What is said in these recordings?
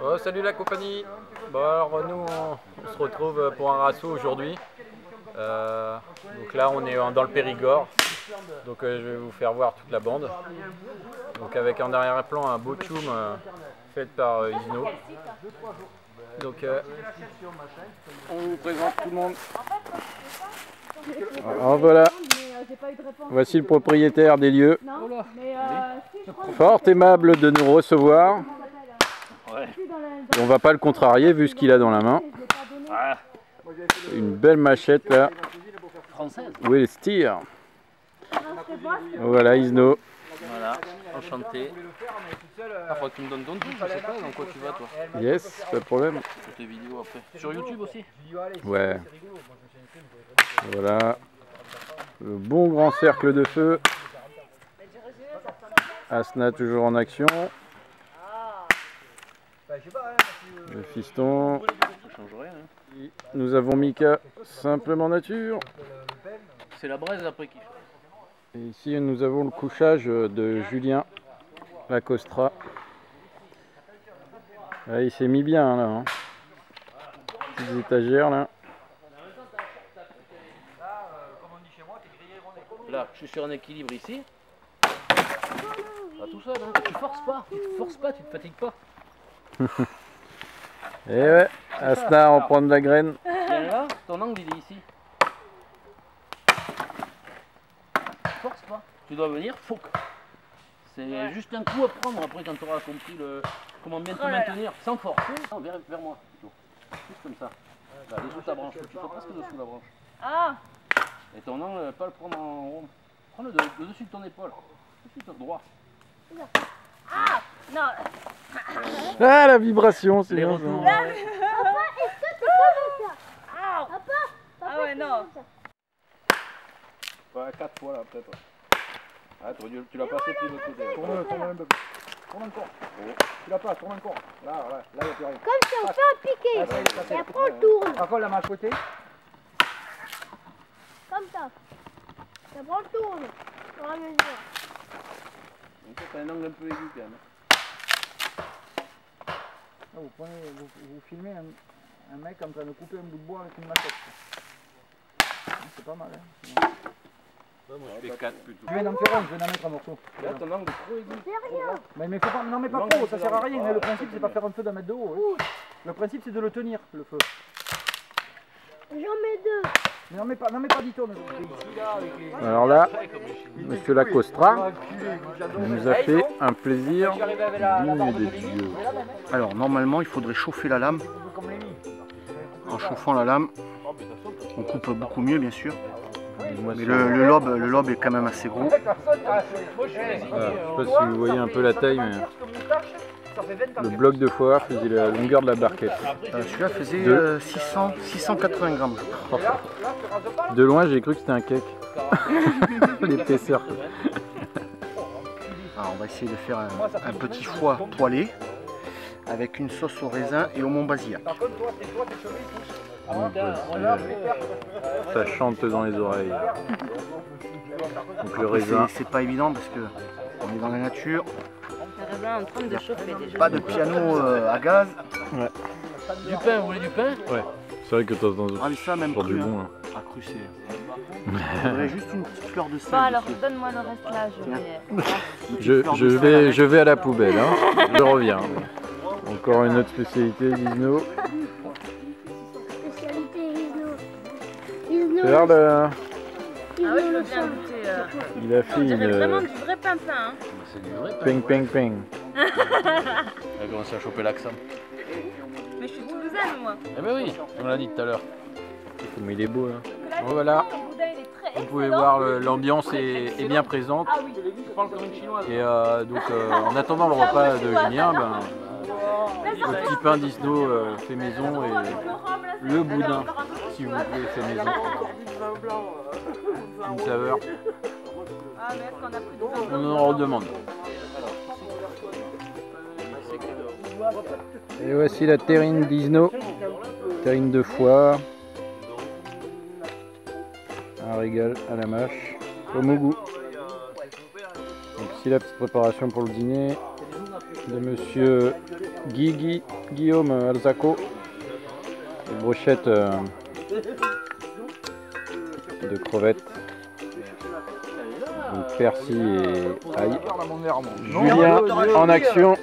Oh, salut la compagnie. Bon, alors nous on se retrouve pour un rasso aujourd'hui. Donc là on est dans le Périgord. Donc je vais vous faire voir toute la bande. Donc avec en arrière-plan un beau tchoum fait par Isno. Donc on vous présente tout le monde. Alors voilà. Voici le propriétaire des lieux. Fort aimable de nous recevoir. Ouais. On va pas le contrarier vu ce qu'il a dans la main. Ah. Une belle machette là. Française. Will Steer. Voilà Isno. Voilà, enchanté. Ah, faut que tu me donnes ton truc, je sais pas dans quoi tu vas toi. Yes, pas de problème. Sur tes vidéos après. Sur YouTube aussi. Ouais. Voilà. Le bon grand cercle de feu. Asna toujours en action. Le fiston. Ça change rien. Hein. Nous avons Mika, simplement nature. C'est la braise après qui fait. Et ici nous avons le couchage de Julien Lacostra. Là, il s'est mis bien là. Hein. Petites étagères là. Là, je suis sur un équilibre ici. Pas tout seul, hein. Tu forces pas, tu te fatigues pas. Et ouais, Asna en prend de la graine. Tiens là, ton angle il est ici. Force pas. Tu dois venir, faut que. C'est juste un coup à prendre après quand tu auras compris comment bien te maintenir sans force. Non, vers moi plutôt. Juste comme ça. Là, dessous ta branche, tu sois presque dessous la branche. Ah. Et ton angle, pas le prendre en rond. Prends-le de dessus de ton épaule. Dessus de droit. Ah. Non. Ah la vibration, c'est bien ça. Papa, est-ce que tu peux ça? Papa, ah ouais, non. Ouais, 4 fois là, peut-être. Ah, tu l'as passé plus de l'autre côté. Tourne un peu. Tourne encore. Tu l'as pas, tourne encore. Là, il n'y a plus rien. Comme si on fait un piqué. Et après on tourne. Par contre, la main à côté. Comme ça. Et après on tourne. Dans la mesure. Donc ça, t'as un angle un peu aigu quand même. Là, vous filmez un mec en train de couper un bout de bois avec une machette. C'est pas mal, hein. Ouais, moi je fais 4 plutôt. Je viens d'en faire un, je viens d'en mettre un morceau. Là, ton angle est trop aigu. C'est rien. Mais faut pas, non mais pas trop, ça sert à rien. Le principe c'est pas faire un feu d'un mètre de haut. Hein. Le principe c'est de le tenir, le feu. J'en mets deux. Mais non mais pas 10 tonnes. Alors là, Monsieur Lacostra nous a fait un plaisir digne de Dieu. Alors normalement il faudrait chauffer la lame. En chauffant la lame, on coupe beaucoup mieux bien sûr. Mais le lobe est quand même assez gros. Voilà, je sais pas si vous voyez un peu la taille, mais le bloc de foire faisait la longueur de la barquette. Celui-là faisait 680 grammes. De loin j'ai cru que c'était un cake. L'épaisseur. Alors on va essayer de faire un petit foie poêlé avec une sauce au raisin et au Montbazillac. Ça chante dans les oreilles. Donc le raisin. C'est pas évident parce que on est dans la nature. Le raisin en train de chauffer déjà. Pas de piano à gaz. Ouais. Du pain, vous voulez du pain? Ouais. C'est vrai que t'as entendu Ah mais ça même sur cru, du hein. bon. Hein. Ah, cru c'est. Il faudrait juste une petite fleur de sel. Bon alors dessus. donne-moi le reste là, je vais. Je vais à la poubelle, hein. Je reviens. Encore une autre spécialité d'Isno. Spécialité Isno. Regarde, Ah oui, je veux bien goûter. il a fait On dirait vraiment une du vrai pain-pain. Hein. C'est du vrai pain. ping ping ping. Elle a commencé à choper l'accent. Mais je suis toulousaine moi. Eh ben oui, on l'a dit tout à l'heure. Comme il est beau là. Bon, voilà, Le boudin il est très vous pouvez voir l'ambiance est bien présente. Ah oui. Tu parles comme une chinoise. Et donc en attendant le repas de Julien, ben, le petit pain d'Isno fait maison et le boudin, si vous voulez, fait maison. Une saveur, Ah mais est-ce qu'on a pris du vin? on en redemande. Et voici la terrine d'Isno, terrine de foie. Un régal à la mâche, comme au goût. Donc ici la petite préparation pour le dîner de monsieur Guillaume Alzaco, des brochettes de crevettes, donc persil et ail. Julien en action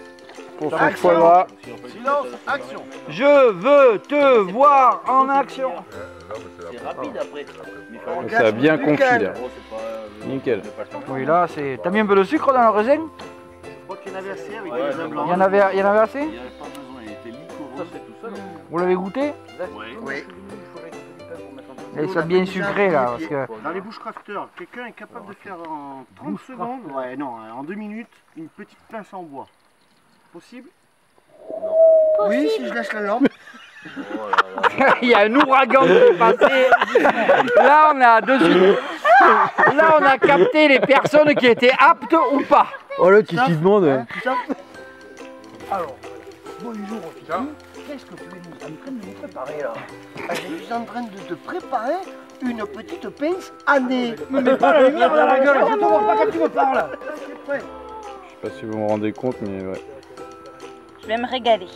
pour son foie gras. Silence, action. Je veux te voir en action. C'est rapide après. Donc ça a bien confit là. Nickel. Oui, là, c'est. T'as mis un peu de sucre dans le raisin? Je crois qu'il y en avait assez avec les raisins blancs. Il y en avait assez? Il n'y avait pas besoin, il était liquoreux. Ça c'est tout seul. Vous l'avez goûté? Oui. Et ça bien sucré là, parce que. Dans les bushcrafters, quelqu'un est capable de faire en 30 secondes, ouais non, en 2 minutes, une petite pince en bois. Possible? Oui, si je lâche la lampe. Il y a un ouragan qui est passé. Là, on a dessus. Là, on a capté les personnes qui étaient aptes ou pas. Oh là, tu t'y demandes. Alors, bonjour Fifi, qu'est-ce que tu es en train de nous préparer là? Je suis en train de te préparer une petite pince à nez. Me mets pas la lumière dans la gueule, je te vois pas quand tu me parles. Je sais pas si vous vous rendez compte, mais ouais. Je vais me régaler.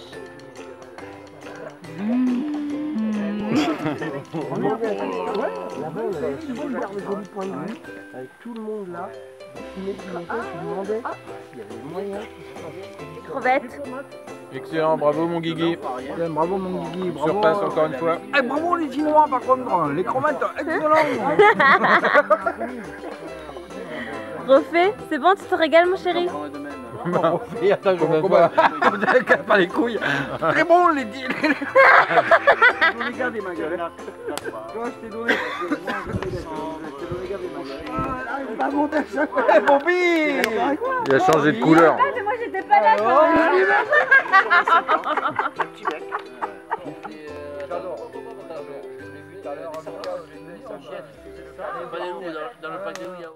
Là-bas, on avait super joli point de vue avec tout le monde là. Qui demandait s'il y avait moyen. Crevettes. Excellent, bravo mon Guigui. Bravo mon Guigui, bravo. Surpasse encore une fois. Eh, bravo les Chinois par contre, les crevettes, excellent. Refais, c'est bon, tu te régales mon chéri? Attends, je vous pas. Casse pas les couilles. Très bon les Je l'ai gardé ma gueule. Tu vois, je t'ai donné. Je t'ai donné garder ma gueule. Pas mon dessin. Bobby. Il a changé de couleur. Ah, mais moi j'étais pas là quand même. Dans le paquet, il y a...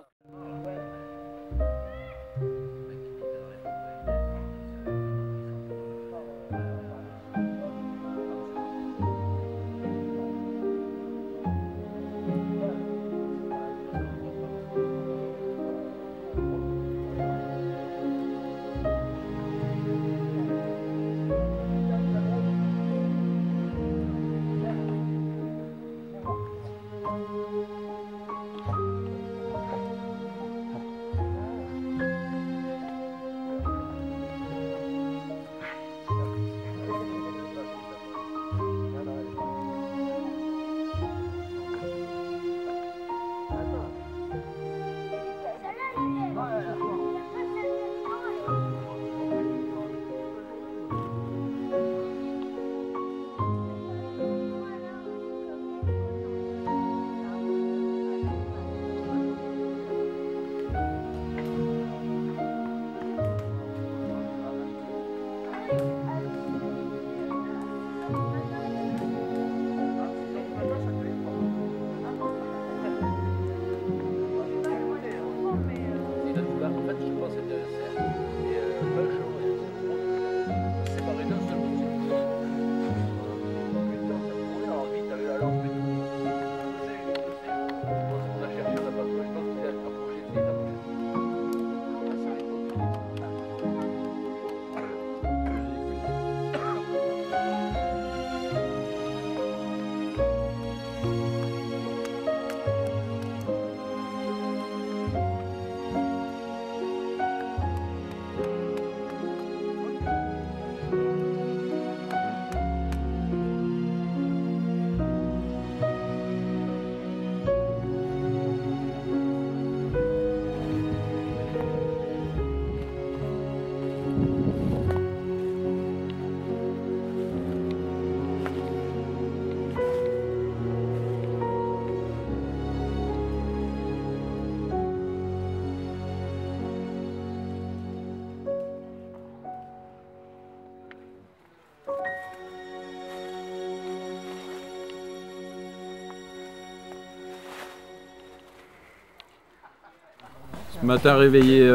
Ce matin réveillé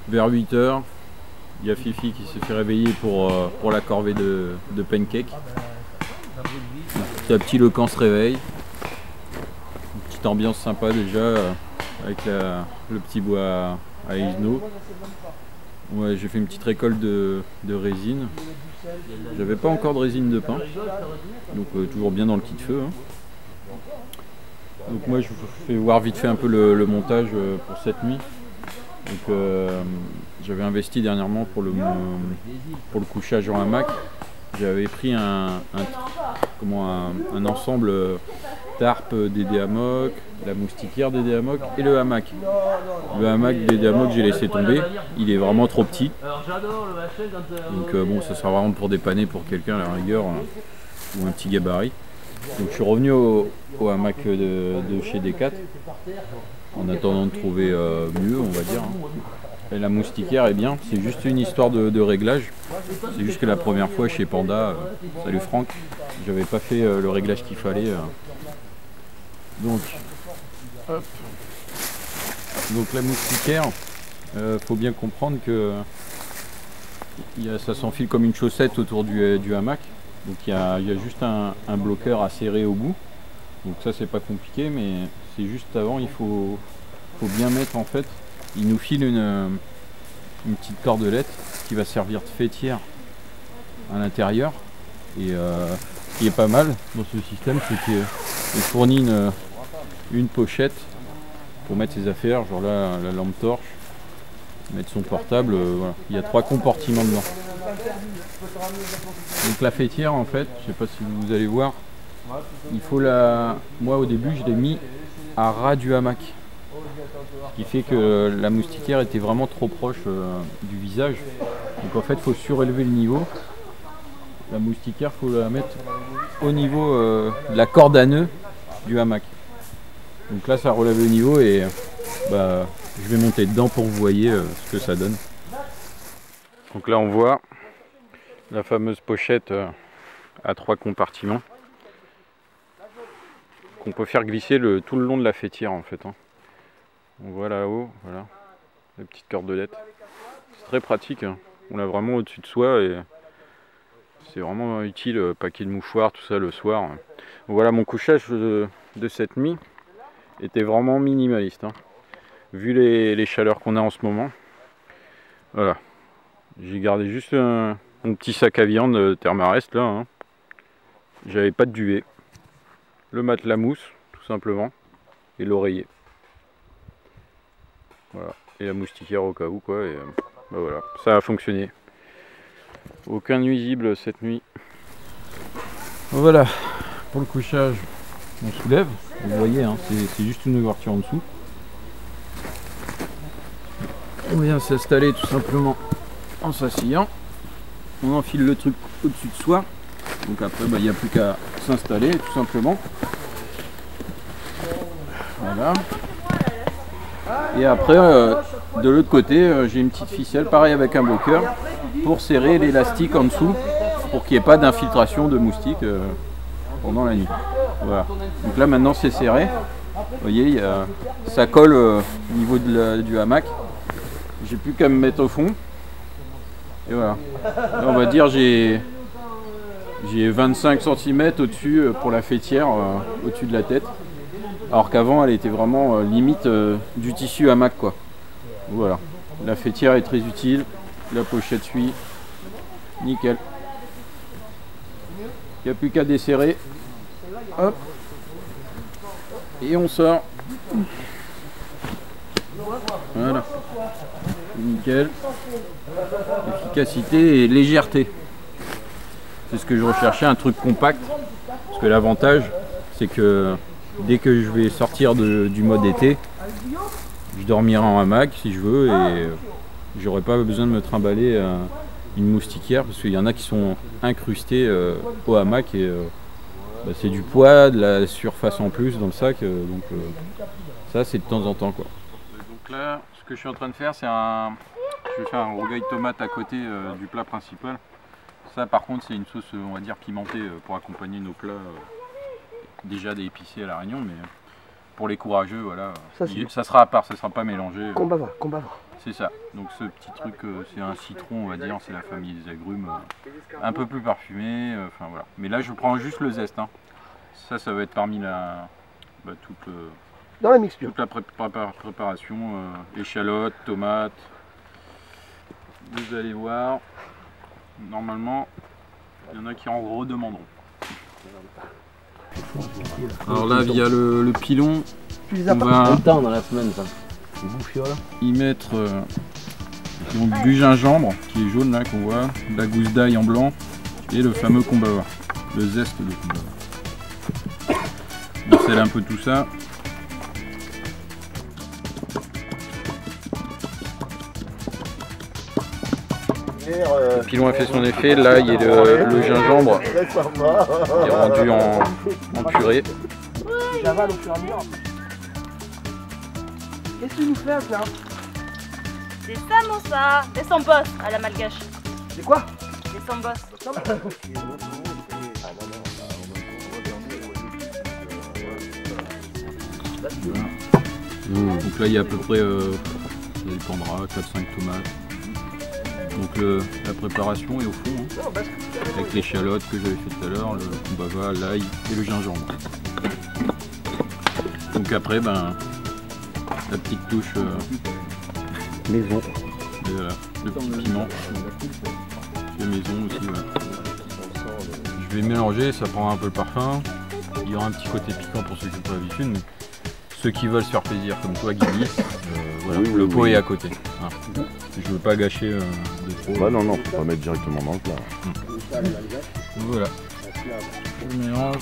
vers 8 h, il y a Fifi qui s'est fait réveiller pour la corvée de pancakes. Petit à petit le camp se réveille. Une petite ambiance sympa déjà avec le petit bois à Isno. Ouais, j'ai fait une petite récolte de résine. J'avais pas encore de résine de pin, donc toujours bien dans le kit feu. Hein. Donc moi je vous fais voir vite fait un peu le montage pour cette nuit. Donc j'avais investi dernièrement pour le couchage en hamac. J'avais pris un ensemble tarp DD Hammock, la moustiquaire DD Hammock et le hamac. Le hamac DD Hammock j'ai laissé tomber, il est vraiment trop petit. Donc bon, ça sera vraiment pour dépanner pour quelqu'un à la rigueur ou un petit gabarit. Donc je suis revenu au hamac de chez Decat en attendant de trouver mieux, on va dire. Et la moustiquaire est bien, c'est juste une histoire de réglage. C'est juste que la première fois chez Panda, salut Franck, j'avais pas fait le réglage qu'il fallait. Donc, hop. Donc la moustiquaire, faut bien comprendre que ça s'enfile comme une chaussette autour du hamac. Donc il y a juste un bloqueur à serrer au bout. Donc ça c'est pas compliqué, mais c'est juste avant il faut bien mettre en fait. Il nous file une petite cordelette qui va servir de fêtière à l'intérieur. Et ce qui est pas mal dans ce système, c'est qu'il fournit une pochette pour mettre ses affaires, genre là la lampe torche, mettre son portable, voilà. Il y a 3 compartiments dedans. Donc la fêtière en fait, je sais pas si vous allez voir, il faut moi au début je l'ai mis à ras du hamac. Ce qui fait que la moustiquaire était vraiment trop proche du visage. Donc en fait il faut surélever le niveau. La moustiquaire il faut la mettre au niveau de la corde à nœud du hamac. Donc là ça relève le niveau et je vais monter dedans pour que vous voyez ce que ça donne. Donc là on voit la fameuse pochette à 3 compartiments qu'on peut faire glisser tout le long de la fêtière en fait. Hein. On voit là-haut, voilà, la petite cordelette. C'est très pratique, hein. On l'a vraiment au-dessus de soi et c'est vraiment utile, paquet de mouchoirs, tout ça le soir. Donc voilà, mon couchage de cette nuit était vraiment minimaliste. Hein. Vu les chaleurs qu'on a en ce moment, voilà. J'ai gardé juste mon petit sac à viande Thermarest là. Hein. J'avais pas de duvet. Le matelas mousse, tout simplement, et l'oreiller. Voilà, et la moustiquaire au cas où quoi, et voilà, ça a fonctionné. Aucun nuisible cette nuit. Voilà, pour le couchage, on soulève, vous voyez, hein, c'est juste une ouverture en dessous. On vient s'installer tout simplement en s'asseyant. On enfile le truc au-dessus de soi. Donc après, il n'y a plus qu'à s'installer tout simplement. Voilà. Et après, de l'autre côté, j'ai une petite ficelle, pareil avec un bloqueur, pour serrer l'élastique en dessous, pour qu'il n'y ait pas d'infiltration de moustiques pendant la nuit. Voilà. Donc là maintenant c'est serré. Vous voyez, ça colle au niveau du hamac. J'ai plus qu'à me mettre au fond. Et voilà. Là, on va dire j'ai 25 cm au-dessus pour la fêtière, au-dessus de la tête. Alors qu'avant elle était vraiment limite du tissu hamac quoi. Voilà. La fêtière est très utile. La pochette suit. Nickel. Il n'y a plus qu'à desserrer. Hop. Et on sort. Voilà. Nickel. Efficacité et légèreté. C'est ce que je recherchais, un truc compact. Parce que l'avantage, c'est que dès que je vais sortir du mode été, je dormirai en hamac si je veux et j'aurai pas besoin de me trimballer une moustiquaire parce qu'il y en a qui sont incrustés au hamac et c'est du poids, de la surface en plus dans le sac, donc ça c'est de temps en temps quoi. Donc là, ce que je suis en train de faire, je vais faire un rougail tomate à côté du plat principal. Ça par contre c'est une sauce on va dire pimentée pour accompagner nos plats déjà épicés à la Réunion, mais pour les courageux voilà, ça sera à part, ça sera pas mélangé. Combat va. C'est ça, donc ce petit truc c'est un citron on va dire, c'est la famille des agrumes, un peu plus parfumé, enfin voilà. Mais là je prends juste le zeste, hein. Ça va être parmi dans la mixture. Toute la préparation, échalotes, tomates, Vous allez voir, normalement, il y en a qui en redemanderont. Alors là, via le pilon, on va Longtemps dans la semaine, ça. C'est bouffiole. y mettre donc, du gingembre, qui est jaune là qu'on voit, de la gousse d'ail en blanc, et le fameux kombava, le zeste de kombava. On scelle un peu tout ça. Le pilon a fait son effet, là il y a le gingembre qui est rendu en purée. J'avale au fur et à mesure. Qu'est-ce que tu nous fais là? Des samosas, des sambos à la malgache. C'est quoi? Des sambos. Donc là il y a à peu près, ça dépendra, 4-5 tomates. Donc la préparation est au fond, hein, avec l'échalote que j'avais fait tout à l'heure, le kombava, l'ail et le gingembre. Donc après, ben, la petite touche maison. Et voilà, le petit piment. C'est maison aussi. Ouais. Je vais mélanger, ça prendra un peu le parfum. Il y aura un petit côté piquant pour ceux qui n'ont pas l'habitude. Mais ceux qui veulent se faire plaisir, comme toi, Guigui, voilà, oui, le pot oui. est à côté. Hein. Je veux pas gâcher de trop. Bah non, non, faut pas mettre directement dans le plat. Voilà. Je mélange.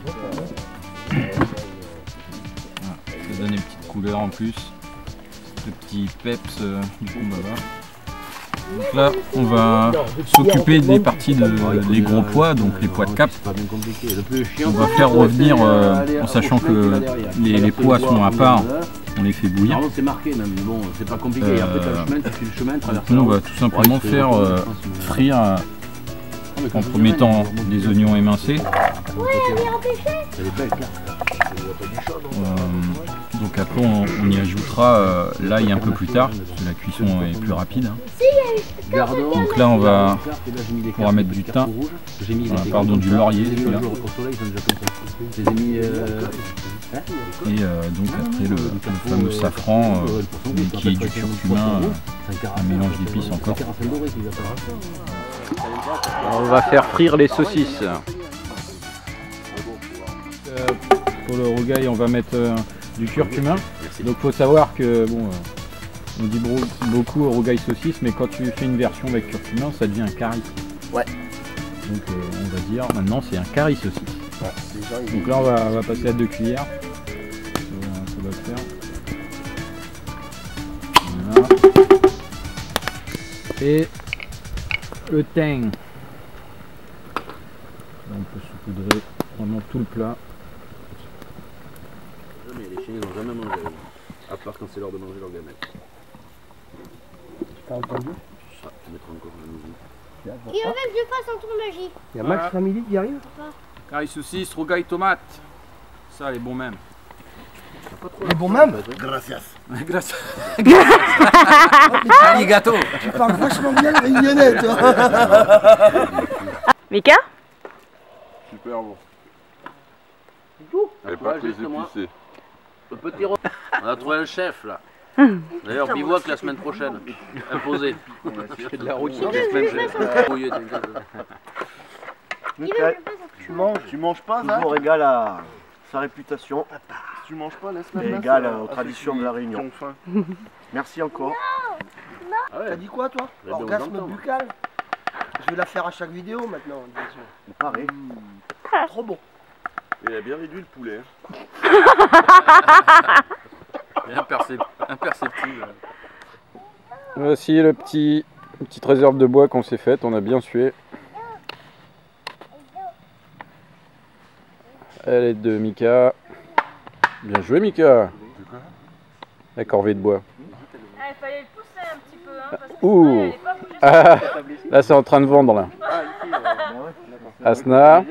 Voilà. Ça donne une petite couleur en plus. Le petit peps du kombava. Donc là, on va s'occuper des parties des gros pois, donc les pois de cap. On va faire revenir, en sachant que les pois sont à part, on les fait bouillir. C'est marqué même, mais bon, c'est pas compliqué. Après, t'as le chemin, tu fais le chemin, traverse. Nous, on va tout simplement faire frire en premier temps des oignons émincés. Donc après on y ajoutera l'ail un peu plus tard, parce que la cuisson est plus rapide. Donc là on va mettre du thym, pardon du laurier celui-là. Et donc après le fameux safran qui est du curcuma, un mélange d'épices encore. Alors, on va faire frire les saucisses. Pour le rougail on va mettre du curcuma. Donc faut savoir que bon, on dit beaucoup rougail saucisse, mais quand tu fais une version avec curcuma, ça devient un curry. Ouais. Donc on va dire maintenant c'est un curry saucisse. Ouais. Donc là on va passer à 2 cuillères. Ça va se faire. Voilà. Et le thym. Là on peut saupoudrer vraiment tout le plat. Mais les chiens n'ont jamais mangé, à part quand c'est l'heure de manger leur gamette. T'as entendu? Ça, tu mettras encore la musique. Il veut que je fasse un tour magique. Il y a Max Family qui arrive? Curry saucisse, rougail tomate. Ça les bons même. Les bons même? Grâce. Alligato. Tu parles vachement bien le réunionnais, toi. Mika? Super bon. Elle est Ouais, pas très justement. épicée. Le petit on a trouvé le chef là. D'ailleurs, bivouac la semaine prochaine. Imposé. C'est de la routine. Tu manges pas, Zach? Toujours égal à sa réputation. Si tu manges pas, laisse-la. Et égal aux traditions de la Réunion. faim. Merci encore. Ah ouais. T'as dit quoi, toi? Eh ben, on Orgasme entend. buccal? Je vais la faire à chaque vidéo maintenant, bien sûr. Il paraît. Trop bon. Il a bien réduit le poulet. Imperceptible. Voici une petite réserve de bois qu'on s'est faite, on a bien sué. Elle est de Mika. Bien joué Mika. La corvée de bois. Ah, il fallait le pousser un petit peu, hein, parce que Ouh. sinon, elle est pas bougée. Ah, là c'est en train de vendre là. Asna.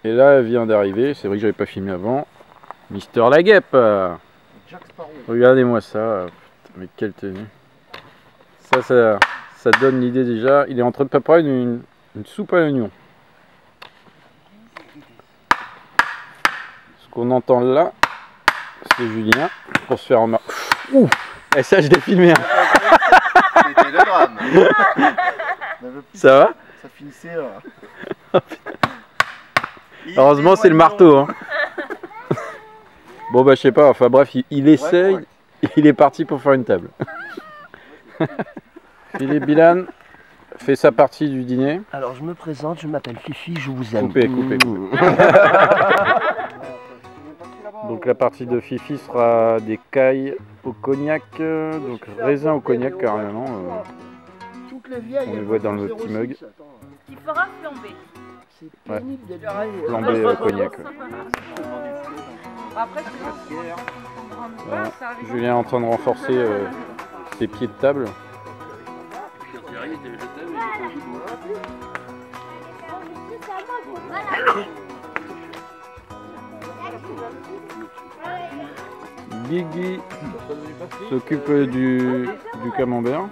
Et là elle vient d'arriver, c'est vrai que j'avais pas filmé avant. Mister la guêpe. Regardez-moi ça. Putain, mais quelle tenue. Ça donne l'idée déjà. Il est en train de préparer une soupe à l'oignon. qu'on entend là, c'est Julien pour se faire remarquer. Ouh, et ça je l'ai filmé. Hein. C'était le drame. Ça va? Ça finissait. Heureusement c'est le marteau. Hein. Bon bah je sais pas, enfin bref, il essaye, il est parti pour faire une table. Philippe Bilan fait sa partie du dîner. Alors je me présente, je m'appelle Fifi, je vous aime. Coupé. Donc la partie de Fifi sera des cailles au cognac, donc raisin au cognac carrément. Toutes les vieilles, On les voit dans le petit mug. Qui fera flamber. C'est pénible d'être vieux. Flambé au cognac. Après, Voilà. Julien est en train de renforcer ses pieds de table. Guigui s'occupe du camembert.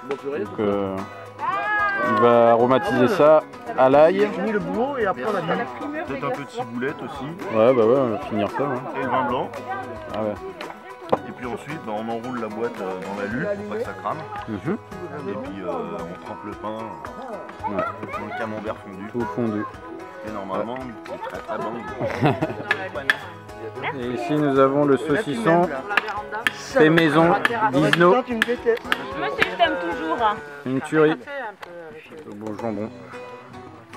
Donc, il va aromatiser ça à l'ail. Fini le boulot et après on a dit. Peut-être un peu de ciboulette aussi. Ouais, bah ouais, on va finir ça. Ouais. Et le vin blanc. Ah ouais. Et puis ensuite, bah, on enroule la boîte dans la lue pour pas que ça crame. Mhm. Et puis on trempe le pain dans le camembert fondu. Tout fondu. Et normalement, c'est très très bon. Et ici nous avons le saucisson fait maison d'Isno. Monsieur, je t'aime toujours. Une tuerie. Le bon jambon.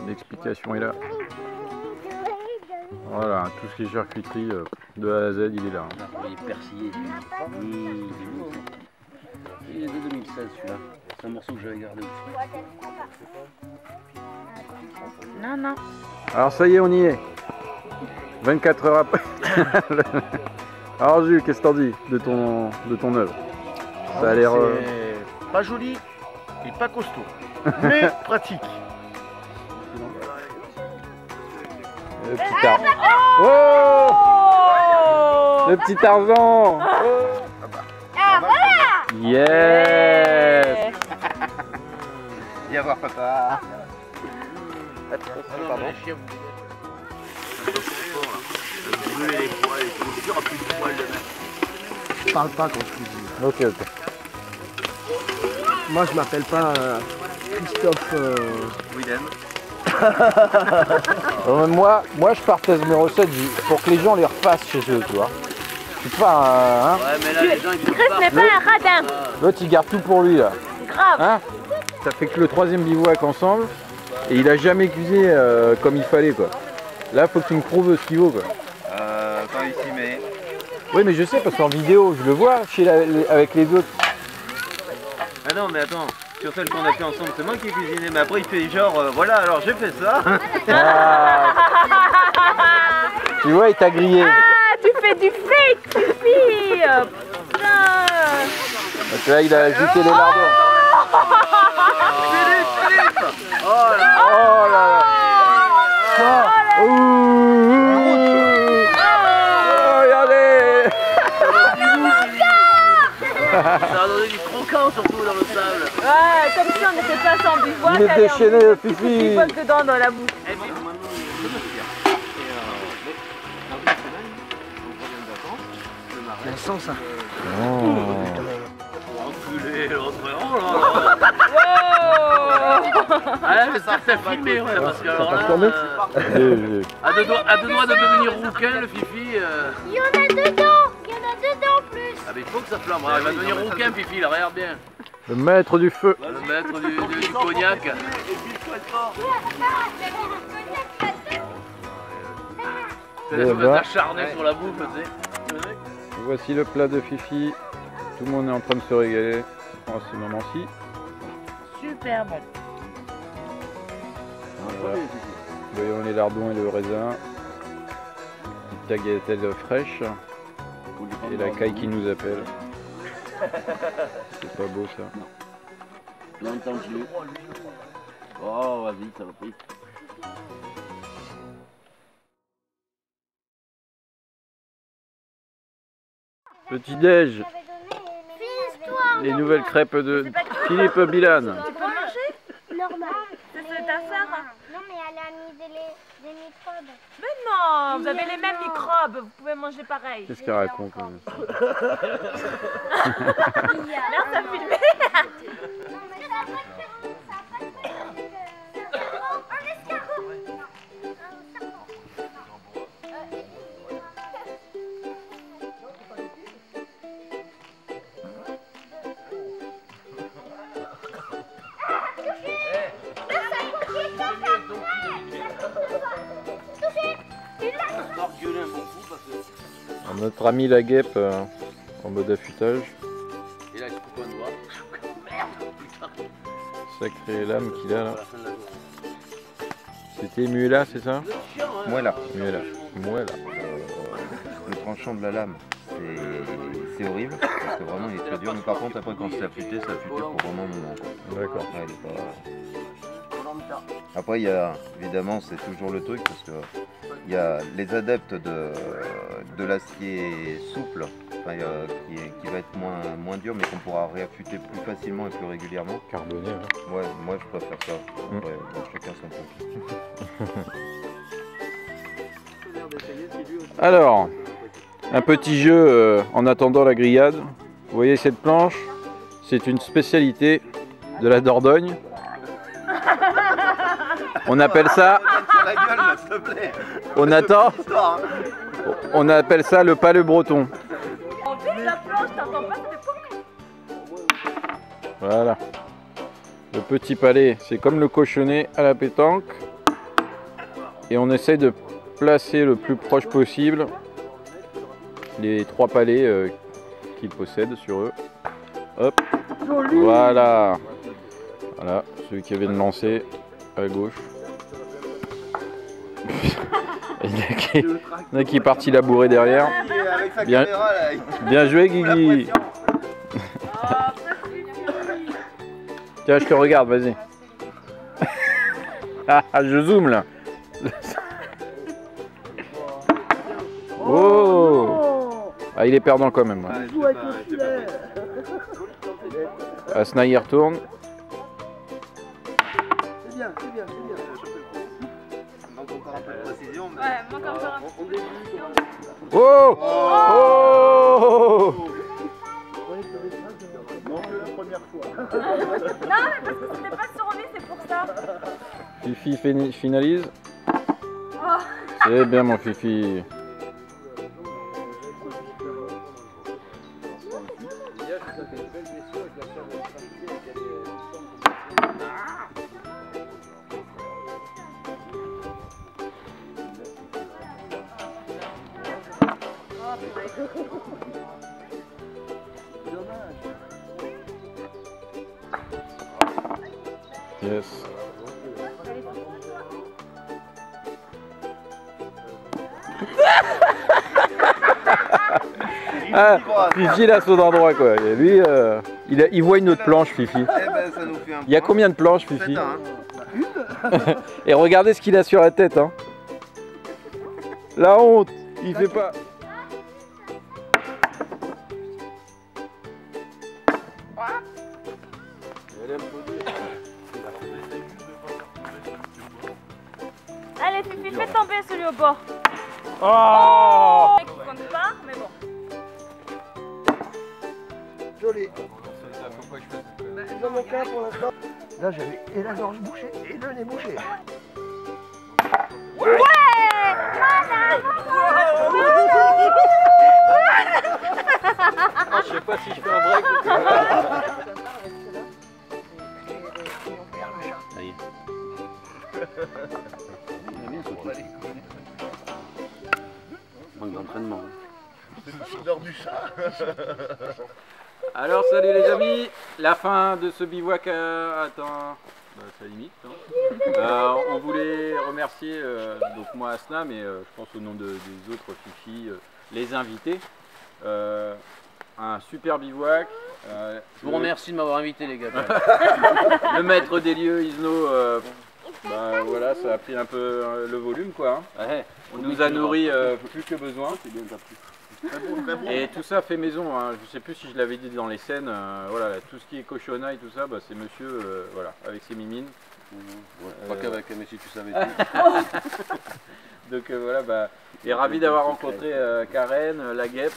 L'explication est là. Voilà, tout ce qui est charcuterie de A à Z, il est là. Il est persillé. Il est de 2016 celui-là. C'est un morceau que j'avais gardé aussi. Non. Alors ça y est, on y est. 24 heures après. Alors Jules, qu'est-ce que t'en dis de ton œuvre? Ça a l'air... C'est pas joli et pas costaud, mais pratique. Le petit Tarzan. Oh, le petit Tarzan. Yes. Viens voir papa. Pardon. Brûler les poils et tout, il y aura plus de poils de même. Parle pas quand je cuisine. Ok. Moi je m'appelle pas Christophe. Moi je partage mes recettes pour que les gens les refassent chez eux, tu vois. Je suis pas un... Hein. Ouais, mais là, les gens ils Chris n'est pas un radin. L'autre il garde tout pour lui là. Grave. Hein, ça fait que le 3e bivouac ensemble et il a jamais cuisiné comme il fallait quoi. Là faut que tu me prouves ce qu'il vaut quoi. Quand il s'y met. Oui mais je sais parce qu'en vidéo je le vois avec les autres. Ah non mais attends, sur celle qu'on a fait ensemble c'est moi qui ai cuisiné mais après il fait genre voilà alors j'ai fait ça. Ah. Tu vois il t'a grillé. Ah, tu fais du fake, Fifi. Putain. Tu vois il a ajouté les lardons. Philippe Oh là là. Regardez. Ça va donner du croquant surtout dans le sable. Ouais, comme si on n'était pas sans bivouac. Il est allez, déchaîné le on Fifi. bivouac dedans dans la bouche. La sens ça. Enculé l'autre. Oh là là. Ah là mais ça t'a filmé ouais parce que alors là à deux doigts de devenir rouquin le Fifi. Il y en a dedans. Plus. Ah mais il faut que ça flambe, il va devenir rouquin Fifi là, regarde bien. Le maître du feu. Le maître du cognac. C'est Et la bah. acharné sur la bouffe, tu sais. Voici le plat de Fifi. Tout le monde est en train de se régaler en ce moment-ci. Super bon. Voilà. Voyons les lardons et le raisin. Une tagliatelle fraîche. Et la caille qui nous appelle. C'est pas beau ça. Bien entendu. Oh, vas-y, ça va pris. Petit déj. Les nouvelles crêpes de Philippe Bilan. Tu peux manger? Normal. C'est ta sœur? Non, mais elle a mis des Des microbes. Mais non, vous avez les mêmes microbes, vous pouvez manger pareil. Qu'est-ce qu'elle raconte Merde, ça filmé. Non, mais ça va pas te faire ça va pas te faire un escargot. Notre ami la guêpe en mode affûtage. Et là, il se coupe un doigt. Merde, putain. Sacrée lame qu'il a là. C'était Muela, c'est ça? Muela. Muela. Muela. Le tranchant de la lame, c'est horrible, parce que vraiment il est très dur. Mais par contre, après quand c'est affûté pour vraiment un moment. D'accord. Ouais, il est pas... Après, il y a, évidemment, c'est toujours le truc, parce que il y a les adeptes de l'acier souple, enfin, qui va être moins dur, mais qu'on pourra réaffûter plus facilement et plus régulièrement. Carboné, hein. Ouais, moi je préfère ça. Après, bon, chacun son truc. Alors, un petit jeu en attendant la grillade. Vous voyez cette planche? C'est une spécialité de la Dordogne. On appelle ça... la gueule, là, s'il te plaît. On attend. Histoire, hein. On appelle ça le palais breton. En fait, la planche, t'entends pas, ça fait pas. Voilà. Le petit palais, c'est comme le cochonnet à la pétanque. Et on essaie de placer le plus proche possible les 3 palais qu'ils possèdent sur eux. Hop. Voilà. Voilà, celui qui vient de lancer à gauche. Il y en a qui est parti labourer derrière. Avec sa Bien, caméra, là, bien joué, Guigui. Tiens, je te regarde, vas-y. Ah, je zoome là. Oh, ah, il est perdant quand même. Ouais. Asna y retourne. C'est bien, c'est bien, c'est bien. manque encore un peu de précision. Mais... Ouais, manque encore un peu. Oh, oh, Non, c'est la première fois. Non, mais parce que c'était pas survie, c'est pour ça. Fifi finalise. Oh. C'est bien mon Fifi. Yes. Ah, Fifi il a son endroit quoi. Et lui, il voit une autre planche, Fifi. Eh ben, ça nous fait un Il y a point. combien de planches, Fifi? 7 hein. Et regardez ce qu'il a sur la tête. Hein. La honte, il fait pas. Allez, Fifi, fais tomber celui au bord. Oh, Qui compte pas, mais bon. Joli. Dans mon cas, pour l'instant, là j'avais et la gorge bouchée et le nez bouché. Ouais. je sais pas si je fais un break. Ça y est. Manque d'entraînement. Alors salut les amis, la fin de ce bivouac attends, ça limite. Hein. On voulait remercier donc moi Asna, mais je pense au nom des autres Fifi, les invités. Un super bivouac. Je vous remercie de m'avoir invité les gars. Le maître des lieux, Isno, bah, voilà, ça a pris un peu le volume quoi. Hein. Ouais, on nous a nourri plus que besoin. Et tout ça fait maison, hein. Je sais plus si je l'avais dit dans les scènes, voilà, tout ce qui est cochonaille, tout ça, bah, c'est monsieur voilà, avec ses mimines. Pas qu'avec, mais si tu savais tout. Donc voilà, bah, et ravi d'avoir rencontré Karen, la guêpe.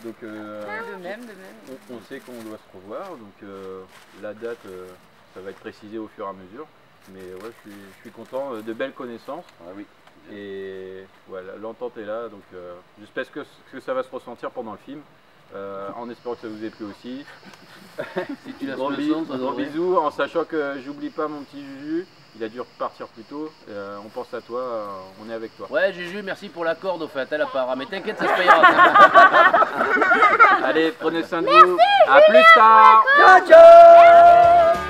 Donc De même, de même. on sait qu'on doit se revoir, donc la date, ça va être précisé au fur et à mesure. Mais ouais, je suis content, de belles connaissances. Ah oui. Et voilà, l'entente est là, donc j'espère que ça va se ressentir pendant le film, en espérant que ça vous ait plu aussi. Si tu laisses Gros le son, ça gros devrait. bisous, en sachant que j'oublie pas mon petit Juju, il a dû repartir plus tôt, on pense à toi, on est avec toi. Ouais, Juju, merci pour la corde au fait, elle a part. Mais t'inquiète, ça se payera. Allez, prenez soin de vous, à plus tard. Ciao, ciao.